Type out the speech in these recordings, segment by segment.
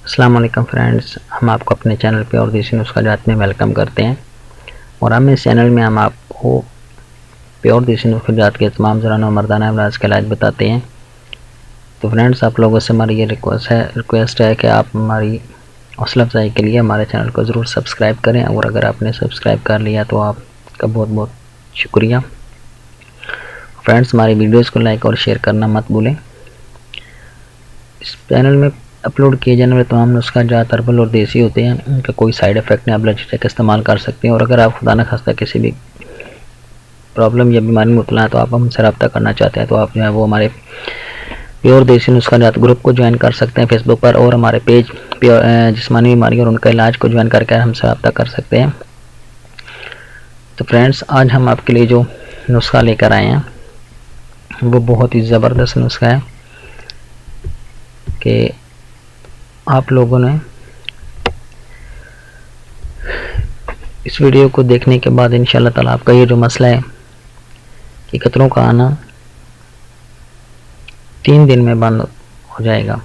अस्सलाम वालेकुम फ्रेंड्स, हम आपको अपने चैनल पे और देसी नुस्खा जात में वेलकम करते हैं। और हम इस चैनल में हम आपको प्योर देसी नुस्खा जात के तमाम ज़राना और मर्दाना इलाज के इलाज बताते हैं। तो फ्रेंड्स, आप लोगों से हमारी ये रिक्वेस्ट है कि आप हमारी हौसला अफजाई के लिए हमारे चैनल को ज़रूर सब्सक्राइब करें। और अगर आपने सब्सक्राइब कर लिया तो आपका बहुत बहुत शुक्रिया। फ्रेंड्स, हमारी वीडियोज़ को लाइक और शेयर करना मत भूलें। इस चैनल में अपलोड किए जाने वाले तमाम नुस्खा जात हर्बल और देसी होते हैं, उनका कोई साइड इफ़ेक्ट नहीं। आप ब्लड चेक इस्तेमाल कर सकते हैं। और अगर आप खुदा न खास्ता किसी भी प्रॉब्लम या बीमारी में मुबतला है तो आप हमसे रब्ता करना चाहते हैं तो आप जो है वो हमारे प्योर देसी नुस्खा जात ग्रुप को ज्वाइन कर सकते हैं फेसबुक पर, और हमारे पेज प्योर जिस्मानी बीमारी और उनका इलाज को ज्वाइन करके हमसे रब्ता कर सकते हैं। तो फ्रेंड्स, आज हम आपके लिए जो नुस्खा लेकर आए हैं वो बहुत ही ज़बरदस्त नुस्खा है कि आप लोगों ने इस वीडियो को देखने के बाद इंशाल्लाह ताला आपका ये जो मसला है कि कतरों का आना 3 दिन में बंद हो जाएगा।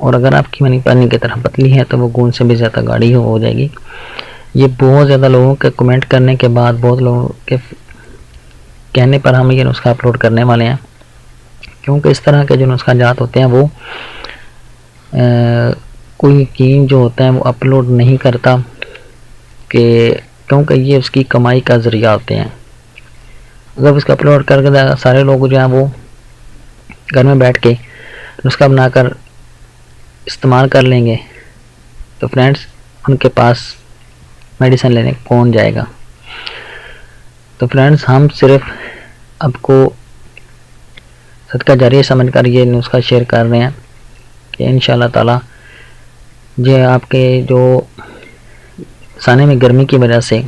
और अगर आपकी मनी पानी की तरह पतली है तो वो गूंद से भी ज़्यादा गाढ़ी हो जाएगी। ये बहुत ज़्यादा लोगों के कमेंट करने के बाद, बहुत लोगों के कहने पर हम ये नुस्खा अपलोड करने वाले हैं, क्योंकि इस तरह के जो नुस्खा जात होते हैं वो कोई यकीन जो होता है वो अपलोड नहीं करता कि क्योंकि ये उसकी कमाई का ज़रिया होते हैं। अगर उसका अपलोड करके सारे लोग जो हैं वो घर में बैठ के नुस्खा बनाकर इस्तेमाल कर लेंगे तो फ्रेंड्स, उनके पास मेडिसिन लेने कौन जाएगा। तो फ्रेंड्स, हम सिर्फ आपको सदका जारिया समझकर ये नुस्खा शेयर कर रहे हैं कि इंशाल्लाह ताला ये आपके जो साने में गर्मी की वजह से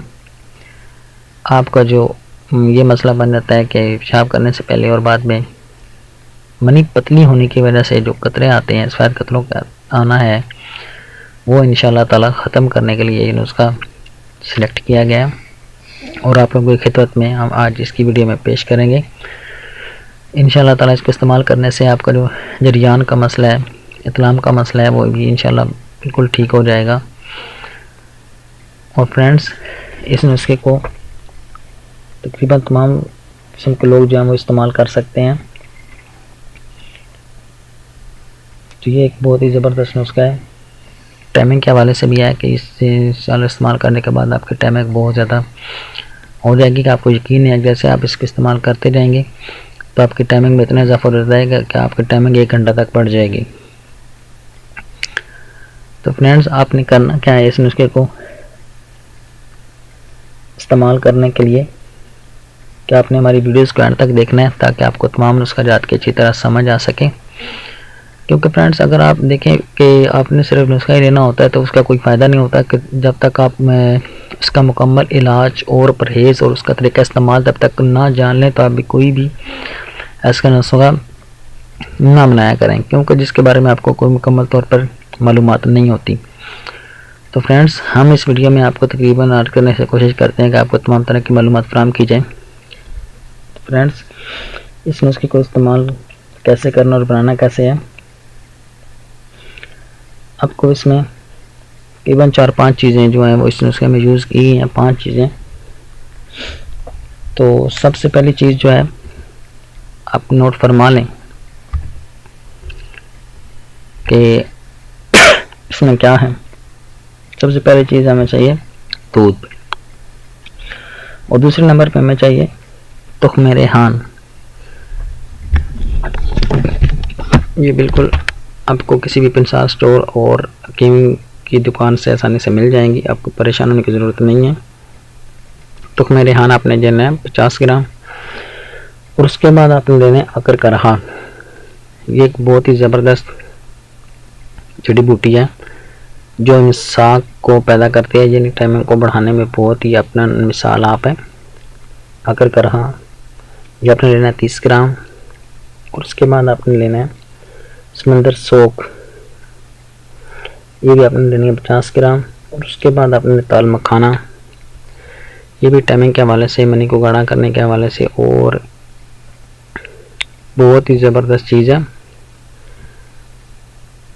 आपका जो ये मसला बन जाता है कि पेशाब करने से पहले और बाद में मनी पतली होने की वजह से जो कतरे आते हैं, सफ़ेद कतरों का आना है, वो इंशाल्लाह ताला ख़त्म करने के लिए ये नुस्खा सिलेक्ट किया गया और आप लोगों की खिदमत में हम आज इसकी वीडियो में पेश करेंगे। इंशाल्लाह ताला इसको इस्तेमाल करने से आपका जो जरियान का मसला है, इतलाम का मसला है, वो भी इंशाल्लाह बिल्कुल ठीक हो जाएगा। और फ्रेंड्स, इस नुस्खे को तकरीबन तमाम किस्म के लोग जो हैं वो इस्तेमाल कर सकते हैं। तो ये एक बहुत ही ज़बरदस्त नुस्खा है। टाइमिंग के हवाले से भी है कि इससे इस्तेमाल करने के बाद आपकी टाइमिंग बहुत ज़्यादा हो जाएगी कि आपको यकीन है जैसे आप इसको इस्तेमाल करते जाएंगे तो आपकी टाइमिंग में इतना इजाफा हो जाएगा कि आपकी टाइमिंग 1 घंटा तक बढ़ जाएगी। तो फ्रेंड्स, आपने करना क्या है, इस नुस्खे को इस्तेमाल करने के लिए कि आपने हमारी वीडियोस को एंड तक देखना है ताकि आपको तमाम नुस्खा जात की अच्छी तरह समझ आ सके। क्योंकि फ्रेंड्स, अगर आप देखें कि आपने सिर्फ नुस्खा ही लेना होता है तो उसका कोई फ़ायदा नहीं होता कि जब तक आप इसका मुकम्मल इलाज और परहेज़ और उसका तरीका इस्तेमाल तब तक ना जान लें तो आप भी कोई भी ऐसा नुस्खा ना बनाया करें, क्योंकि जिसके बारे में आपको कोई मुकम्मल तौर पर मालूमात नहीं होती। तो फ्रेंड्स, हम इस वीडियो में आपको तकरीबन ऐड करने से कोशिश करते हैं कि आपको तमाम तरह की मालूमात फराहम की जाए। तो फ्रेंड्स, इस नुस्खे को इस्तेमाल कैसे करना और बनाना कैसे है, आपको इसमें तकरीबन 4-5 चीज़ें जो हैं वो इस नुस्खे में यूज़ की हैं। 5 चीज़ें। तो सबसे पहली चीज़ जो है आप नोट फरमा लें कि इसमें क्या है। सबसे पहली चीज़ हमें चाहिए दूध, और दूसरे नंबर पे हमें चाहिए तुख्म रेहान। ये बिल्कुल आपको किसी भी पिंसार स्टोर और हकीम की दुकान से आसानी से मिल जाएंगी, आपको परेशान होने की ज़रूरत नहीं है। तुख्म रेहान आपने लेना है 50 ग्राम। और उसके बाद आपने लेना है अकर का रहा। ये एक बहुत ही ज़बरदस्त जड़ी बूटी है जो इंसाक को पैदा करती है, यानी टाइमिंग को बढ़ाने में बहुत ही अपना मिसाल आप है। अकर का रहा ये आपने लेना है 30 ग्राम। और उसके बाद आपने लेना है समंदर सोख, ये भी आपने लेनी है 50 ग्राम। और उसके बाद आपने ताल मखाना, ये भी टाइमिंग के हवाले से, मनी को गाढ़ा करने के हवाले से और बहुत ही ज़बरदस्त चीज़ है।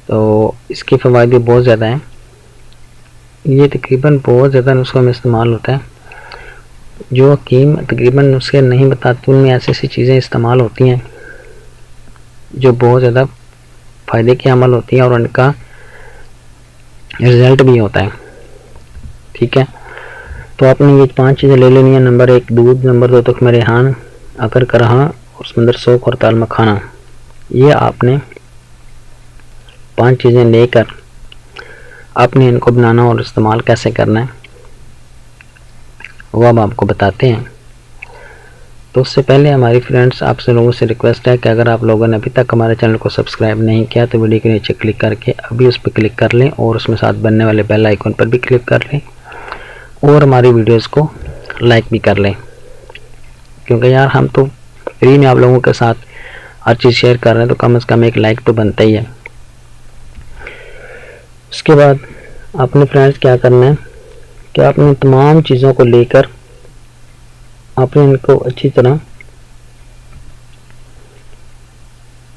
तो इसके फ़वाइद भी बहुत ज़्यादा हैं। ये तकरीबन बहुत ज़्यादा नुस्खों में इस्तेमाल होता है। जो हकीम तकरीबन नुस्खे नहीं बताते उनमें ऐसी ऐसी चीज़ें इस्तेमाल होती हैं जो बहुत ज़्यादा फ़ायदे की अमल होती हैं और उनका रिज़ल्ट भी होता है। ठीक है, तो आपने ये 5 चीज़ें ले लेनी है। नंबर 1 दूध, नंबर 2 तुख्म रेहान, अकर करहा और समंदर सोख और ताल मखाना। ये आपने 5 चीज़ें लेकर आपने इनको बनाना और इस्तेमाल कैसे करना है वो अब आपको बताते हैं। तो उससे पहले हमारी फ्रेंड्स आपसे लोगों से रिक्वेस्ट है कि अगर आप लोगों ने अभी तक हमारे चैनल को सब्सक्राइब नहीं किया तो वीडियो के नीचे क्लिक करके अभी उस पर क्लिक कर लें और उसमें साथ बनने वाले बेल आइकन पर भी क्लिक कर लें और हमारी वीडियोस को लाइक भी कर लें, क्योंकि यार हम तो फ्री में आप लोगों के साथ हर चीज़ शेयर कर रहे हैं, तो कम से कम एक लाइक तो बनता ही है। उसके बाद आपने फ्रेंड्स क्या करना है कि आपने तमाम चीज़ों को लेकर आपने इनको अच्छी तरह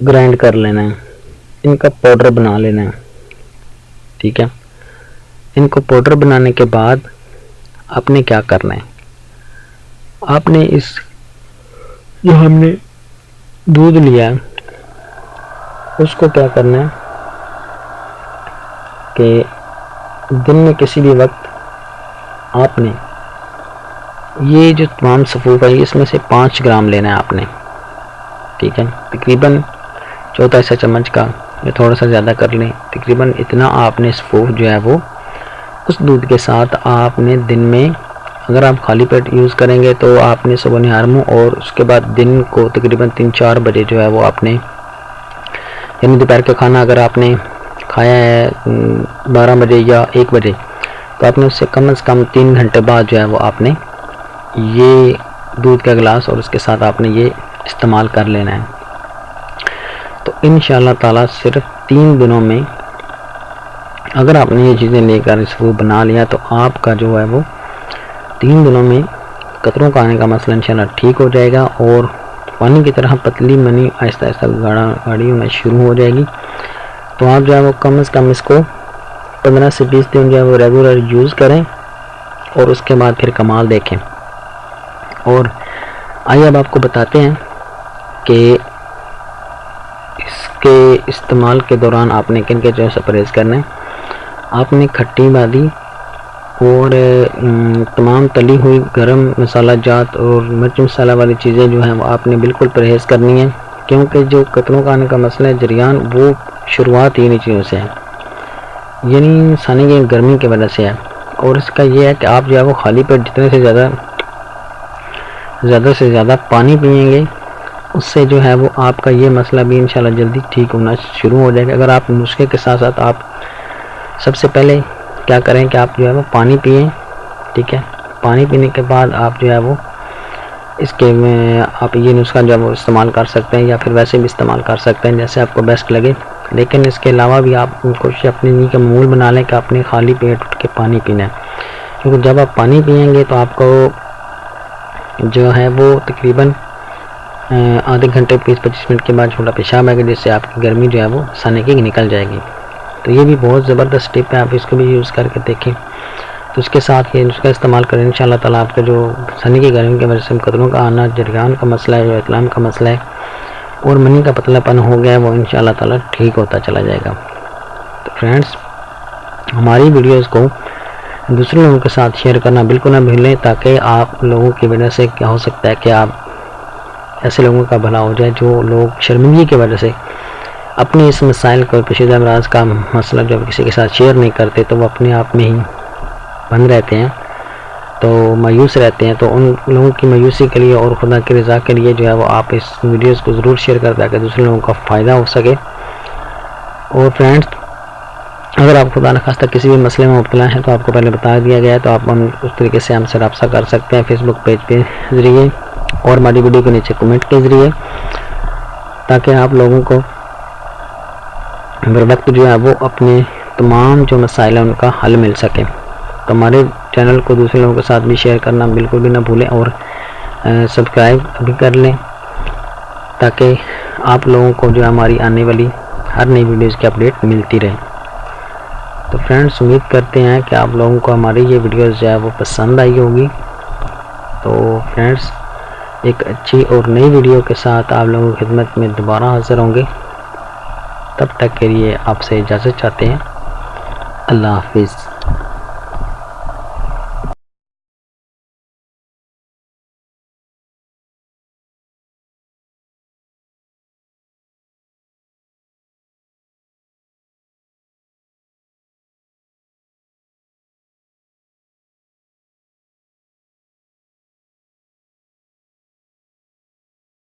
ग्राइंड कर लेना है, इनका पाउडर बना लेना है। ठीक है, इनको पाउडर बनाने के बाद आपने क्या करना है, आपने इस जो हमने दूध लिया है उसको क्या करना है कि दिन में किसी भी वक्त आपने ये जो तमाम सफ़ूफ है इसमें से 5 ग्राम लेना है आपने। ठीक है, तकरीबन चौथा हिस्सा चम्मच का या थोड़ा सा ज़्यादा कर लें, तकरीबन इतना आपने सफ़ूफ जो है वो उस दूध के साथ आपने दिन में, अगर आप खाली पेट यूज़ करेंगे तो आपने सुबह निहार मुँह और उसके बाद दिन को तकरीबन 3-4 बजे जो है वो आपने, यानी दोपहर का खाना अगर आपने खाया है 12 बजे या 1 बजे तो आपने उससे कम से कम 3 घंटे बाद जो है वो आपने ये दूध का गिलास और उसके साथ आपने ये इस्तेमाल कर लेना है। तो इंशाअल्लाह ताला सिर्फ 3 दिनों में अगर आपने ये चीज़ें लेकर इसको बना लिया तो आपका जो है वो 3 दिनों में कतरों का आने का मसला इंशाअल्लाह ठीक हो जाएगा और पानी की तरह पतली मनी आहिस्ता आहिस्ता गाढ़ी होना शुरू हो जाएगी। तो आप जो है वो कम से कम इसको 15 से 20 दिन जो है वो रेगुलर यूज़ करें और उसके बाद फिर कमाल देखें। और आइए अब आपको बताते हैं कि इसके इस्तेमाल के दौरान आपने किन के जो है परहेज़ करना है। आपने खट्टी बादी और तमाम तली हुई गरम मसाला जात और मिर्च मसाला वाली चीज़ें जो हैं वो आपने बिल्कुल परहेज़ करनी है, क्योंकि जो कतरों का आने का मसला है जरियान वो शुरुआत इन्हीं चीज़ों से है, यानी सानी की गर्मी की वजह से है। और इसका ये है कि आप जो है वो खाली पेट जितने से ज़्यादा पानी पिएंगे उससे जो है वो आपका ये मसला भी इंशाल्लाह जल्दी ठीक होना शुरू हो जाएगा। अगर आप नुस्खे के साथ साथ आप सबसे पहले क्या करें कि आप जो है वो पानी पिएं। ठीक है, पानी पीने के बाद आप जो है वो इसके में आप ये नुस्खा जो है वो इस्तेमाल कर सकते हैं या फिर वैसे भी इस्तेमाल कर सकते हैं जैसे आपको बेस्ट लगे। लेकिन इसके अलावा भी आप कोशिश अपने नी का मामूल बना लें कि आपने खाली पेट उठ के पानी पीना है, क्योंकि जब आप पानी पिएंगे तो आपको जो है वो तकरीबन आधे घंटे 20-25 मिनट के बाद छोटा पेशाब आएगा, जिससे आपकी गर्मी जो है वो सने की निकल जाएगी। तो ये भी बहुत ज़बरदस्त टिप है, आप इसको भी यूज़ करके देखें। तो उसके साथ ये उसका इस्तेमाल करें, इंशाअल्लाह ताला आपका जो सनी की गर्मी की वजह से कदरों का आना, जरियान का मसला है, जो इतलाम का मसला है और मनी का पतलापन हो गया है वो इंशाअल्लाह ताला ठीक होता चला जाएगा। तो फ्रेंड्स, हमारी वीडियोस को दूसरे लोगों के साथ शेयर करना बिल्कुल ना भूलें, ताकि आप लोगों की वजह से क्या हो सकता है कि आप ऐसे लोगों का भला हो जाए जो लोग शर्मिंदगी की वजह से अपने इस मसाइल को, पेचीदा अमराज का मसला जब किसी के साथ शेयर नहीं करते तो वो अपने आप में ही बंद रहते हैं, तो मायूस रहते हैं। तो उन लोगों की मायूसी के लिए और खुदा की रज़ा के लिए जो है वो आप इस वीडियोस को ज़रूर शेयर कर ताकि दूसरे लोगों का फ़ायदा हो सके। और फ्रेंड्स, अगर आप खुदा न खास्ता किसी भी मसले में मुब्तला हैं तो आपको पहले बता दिया गया है, तो आप हम उस तरीके से हमसे रब्ता कर सकते हैं फेसबुक पेज के ज़रिए और हमारी वीडियो के नीचे कमेंट के ज़रिए, ताकि आप लोगों को बर वक्त जो है वो अपने तमाम जो मसाइल हैं उनका हल मिल सके। तो हमारे चैनल को दूसरे लोगों के साथ भी शेयर करना बिल्कुल भी ना भूलें और सब्सक्राइब भी कर लें, ताकि आप लोगों को जो हमारी आने वाली हर नई वीडियोज़ की अपडेट मिलती रहे। तो फ्रेंड्स, उम्मीद करते हैं कि आप लोगों को हमारी ये वीडियोज़ जो है वो पसंद आई होगी। तो फ्रेंड्स, एक अच्छी और नई वीडियो के साथ आप लोगों की खिदमत में दोबारा हाज़िर होंगे। तब तक के लिए आपसे इजाज़त चाहते हैं। अल्लाह हाफिज़।